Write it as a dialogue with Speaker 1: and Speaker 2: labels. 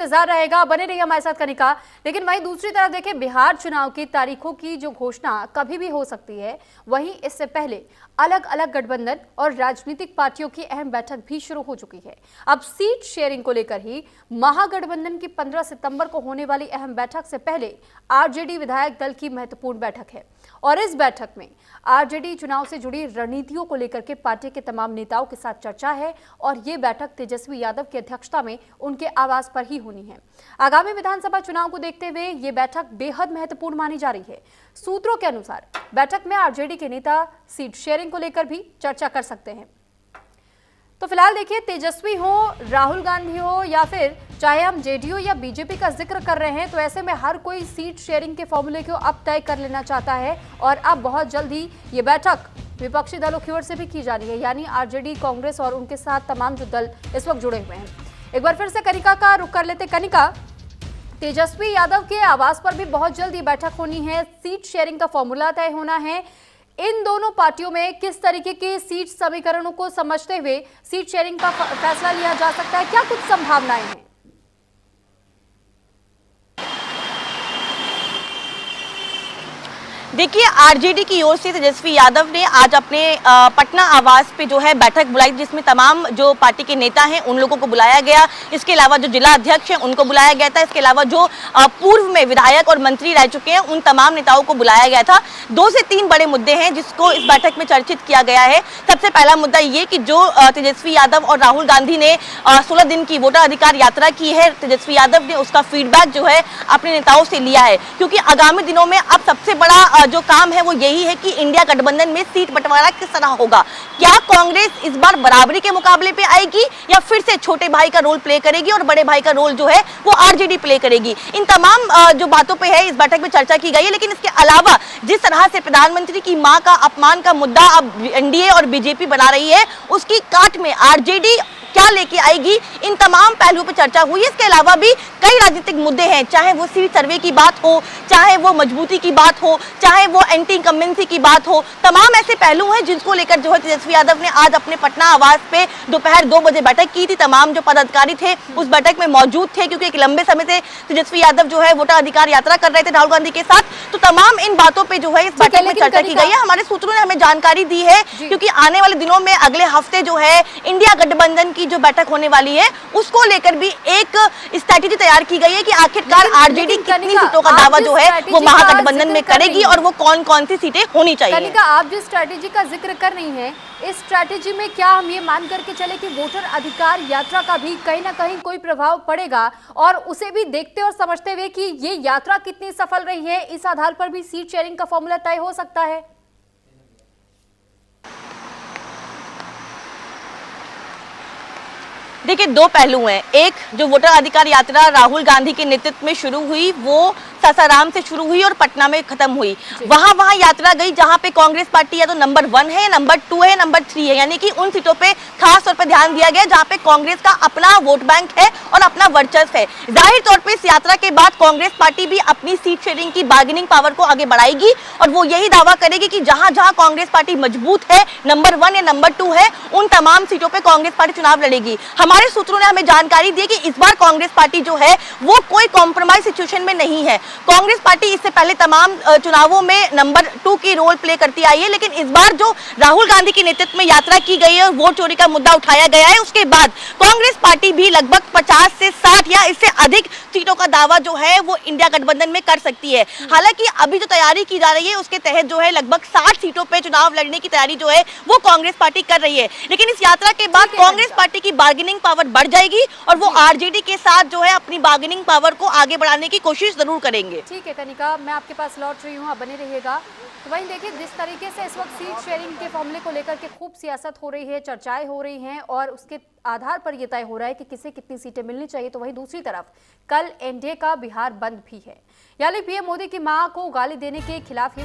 Speaker 1: इंतजार रहेगा, बने रहिए हमारे साथ कनिका। लेकिन वहीं दूसरी तरफ देखिए, बिहार चुनाव की तारीखों की जो घोषणा कभी भी हो सकती है, वहीं इससे पहले अलग अलग गठबंधन और राजनीतिक पार्टियों की अहम बैठक भी शुरू हो चुकी है। अब सीट शेयरिंग को लेकर ही महागठबंधन की 15 सितंबर को होने वाली अहम बैठक से पहले आरजेडी विधायक दल की महत्वपूर्ण बैठक है और इस बैठक में आरजेडी चुनाव से जुड़ी रणनीतियों को लेकर के पार्टी के तमाम नेताओं के साथ चर्चा है और ये बैठक तेजस्वी यादव की अध्यक्षता में उनके आवास पर ही होनी है। आगामी विधानसभा चुनाव को देखते हुए ये बैठक बेहद महत्वपूर्ण मानी जा रही है। सूत्रों के अनुसार बैठक में आरजेडी के नेता सीट शेयरिंग को लेकर भी चर्चा कर सकते हैं। तो फिलहाल देखिए, तेजस्वी हो, राहुल गांधी हो या फिर चाहे हम जेडीयू या बीजेपी का जिक्र कर रहे हैं, तो ऐसे में हर कोई सीट शेयरिंग के फॉर्मूले को अब तय कर लेना चाहता है और अब बहुत जल्दी ये बैठक विपक्षी दलों की ओर से भी की जानी है, यानी आरजेडी, कांग्रेस और उनके साथ तमाम जो दल इस वक्त जुड़े हुए हैं। एक बार फिर से कनिका का रुख कर लेते। कनिका, तेजस्वी यादव के आवास पर भी बहुत जल्द ये बैठक होनी है, सीट शेयरिंग का फॉर्मूला तय होना है। इन दोनों पार्टियों में किस तरीके के सीट समीकरणों को समझते हुए सीट शेयरिंग का फैसला लिया जा सकता है, क्या कुछ संभावनाएं हैं?
Speaker 2: देखिए, आरजेडी की ओर से तेजस्वी यादव ने आज अपने पटना आवास पे जो है बैठक बुलाई, जिसमें तमाम जो पार्टी के नेता हैं उन लोगों को बुलाया गया। इसके अलावा जो जिला अध्यक्ष हैं उनको बुलाया गया था। इसके अलावा जो पूर्व में विधायक और मंत्री रह चुके हैं उन तमाम नेताओं को बुलाया गया था। 2 से 3 बड़े मुद्दे हैं जिसको इस बैठक में चर्चित किया गया है। सबसे पहला मुद्दा ये कि जो तेजस्वी यादव और राहुल गांधी ने 16 दिन की वोटर अधिकार यात्रा की है, तेजस्वी यादव ने उसका फीडबैक जो है अपने नेताओं से लिया है, क्योंकि आगामी दिनों में अब सबसे बड़ा जो काम है वो यही है कि इंडिया गठबंधन में सीट बंटवारा किस तरह होगा। क्या कांग्रेस इस बार बराबरी के मुकाबले पे आएगी या फिर से छोटे भाई का रोल प्ले करेगी और बड़े भाई का रोल जो है वो आरजेडी प्ले करेगी। इन तमाम जो बातों पे है इस बैठक में चर्चा की गई है। लेकिन इसके अलावा जिस तरह से प्रधानमंत्री की मां का अपमान का मुद्दा अब एनडीए और बीजेपी बना रही है, उसकी काट में आरजेडी क्या लेके आएगी, इन तमाम पहलुओं पर चर्चा हुई। इसके अलावा भी कई राजनीतिक मुद्दे हैं, चाहे वो सीट सर्वे की बात हो, चाहे वो मजबूती की बात हो, चाहे वो एंटी इनकम्बेंसी की बात हो। तमाम ऐसे पहलू हैं जिनको लेकर जो है तेजस्वी यादव ने आज अपने पटना आवास पे दोपहर 2 बजे बैठक की थी। तमाम जो पदाधिकारी थे उस बैठक में मौजूद थे, क्योंकि एक लंबे समय से तेजस्वी यादव जो है वोटर अधिकार यात्रा कर रहे थे राहुल गांधी के साथ। तो तमाम इन बातों पर जो है इस बैठक में चर्चा की गई है। हमारे सूत्रों ने हमें जानकारी दी है, क्योंकि आने वाले दिनों में अगले हफ्ते जो है इंडिया गठबंधन की जो बैठक होने वाली है उसको लेकर भी एक स्ट्रैटेजी तैयार की गई है कि आखिरकार आरजेडी कितनी सीटों का दावा जो है वो महागठबंधन में करेगी और वो कौन कौन सी सीटें होनी चाहिए।
Speaker 1: कनिका, आप जिस स्ट्रैटेजी का जिक्र कर रही हैं, इस स्ट्रैटेजी में क्या हम ये मान करके चले कि वोटर अधिकार यात्रा का भी कहीं ना कहीं कोई प्रभाव पड़ेगा और उसे भी देखते और समझते हुए कि ये यात्रा कितनी सफल रही है, इस आधार पर भी सीट शेयरिंग का फॉर्मूला तय हो सकता है?
Speaker 2: देखिए, 2 पहलू हैं। एक, जो वोटर अधिकार यात्रा राहुल गांधी के नेतृत्व में शुरू हुई वो सासाराम से शुरू हुई और पटना में खत्म हुई। वहां यात्रा गई जहां पे कांग्रेस पार्टी या तो नंबर 1 है, नंबर 2 है, नंबर 3 है, यानी कि उन सीटों पे खास तौर पे ध्यान दिया गया जहां पे कांग्रेस का अपना वोट बैंक है और अपना वर्चस्व है। जाहिर तौर पे इस यात्रा के बाद कांग्रेस पार्टी भी अपनी सीट शेयरिंग की बार्गेनिंग पावर को आगे बढ़ाएगी और वो यही दावा करेगी कि जहां जहां कांग्रेस पार्टी मजबूत है, नंबर 1 या नंबर 2 है, उन तमाम सीटों पर कांग्रेस पार्टी चुनाव लड़ेगी। हमारे सूत्रों ने हमें जानकारी दी कि इस बार कांग्रेस पार्टी जो है वो कोई कॉम्प्रोमाइज सिचुएशन में नहीं है। कांग्रेस पार्टी इससे पहले तमाम चुनावों में नंबर 2 की रोल प्ले करती आई है, लेकिन इस बार जो राहुल गांधी के नेतृत्व में यात्रा की गई है और वोट चोरी का मुद्दा उठाया गया है, उसके बाद कांग्रेस पार्टी भी लगभग 50 से 60 या इससे अधिक सीटों का दावा जो है वो इंडिया गठबंधन में कर सकती है। हालांकि अभी जो तैयारी की जा रही है उसके तहत जो है लगभग 60 सीटों पे चुनाव लड़ने की तैयारी जो है वो कांग्रेस पार्टी कर रही है। लेकिन इस यात्रा के बाद कांग्रेस पार्टी की बार्गेनिंग पावर बढ़ जाएगी और वो आरजेडी के साथ जो है अपनी बार्गेनिंग पावर को आगे बढ़ाने की कोशिश जरूर करेंगे।
Speaker 1: ठीक है कनिका, मैं आपके पास लौट रही हूँ, आप बने रहिएगा। तो वहीं देखिए, जिस तरीके से इस वक्त सीट शेयरिंग के फॉर्मूले को लेकर के खूब सियासत हो रही है, चर्चाएं हो रही हैं और उसके आधार पर यह तय हो रहा है कि किसे कितनी सीटें मिलनी चाहिए, तो वहीं दूसरी तरफ कल एनडीए का बिहार बंद भी है, यानी पीएम मोदी की मां को गाली देने के खिलाफ ही